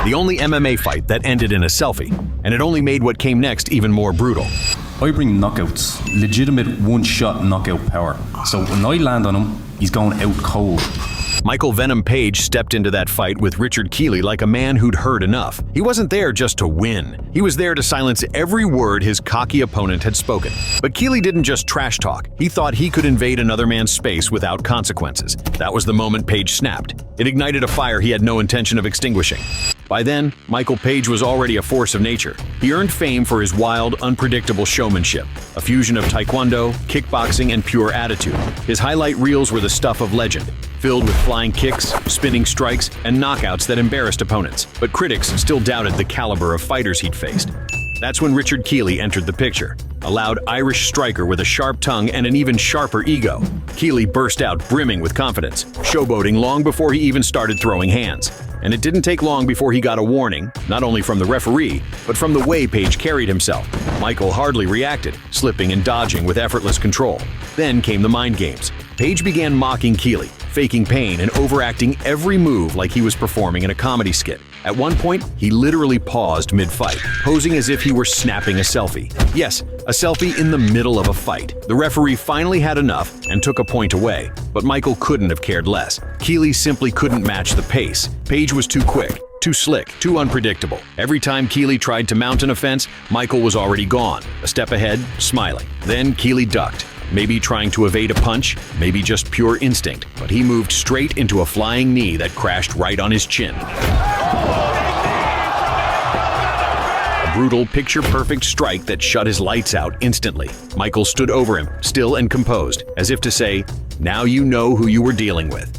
The only MMA fight that ended in a selfie, and it only made what came next even more brutal. I bring knockouts, legitimate one-shot knockout power. So when I land on him, he's going out cold. Michael Venom Page stepped into that fight with Richard Keeley like a man who'd heard enough. He wasn't there just to win. He was there to silence every word his cocky opponent had spoken. But Keeley didn't just trash talk. He thought he could invade another man's space without consequences. That was the moment Page snapped. It ignited a fire he had no intention of extinguishing. By then, Michael Page was already a force of nature. He earned fame for his wild, unpredictable showmanship, a fusion of taekwondo, kickboxing, and pure attitude. His highlight reels were the stuff of legend, filled with flying kicks, spinning strikes, and knockouts that embarrassed opponents. But critics still doubted the caliber of fighters he'd faced. That's when Richard Keeley entered the picture, a loud Irish striker with a sharp tongue and an even sharper ego. Keeley burst out brimming with confidence, showboating long before he even started throwing hands. And it didn't take long before he got a warning, not only from the referee, but from the way Page carried himself. Michael hardly reacted, slipping and dodging with effortless control. Then came the mind games. Page began mocking Keeley, faking pain and overacting every move like he was performing in a comedy skit. At one point, he literally paused mid-fight, posing as if he were snapping a selfie. Yes, a selfie in the middle of a fight. The referee finally had enough and took a point away, but Michael couldn't have cared less. Keeley simply couldn't match the pace. Page was too quick, too slick, too unpredictable. Every time Keeley tried to mount an offense, Michael was already gone, a step ahead, smiling. Then Keeley ducked. Maybe trying to evade a punch, maybe just pure instinct, but he moved straight into a flying knee that crashed right on his chin. A brutal, picture-perfect strike that shut his lights out instantly. Michael stood over him, still and composed, as if to say, "Now you know who you were dealing with."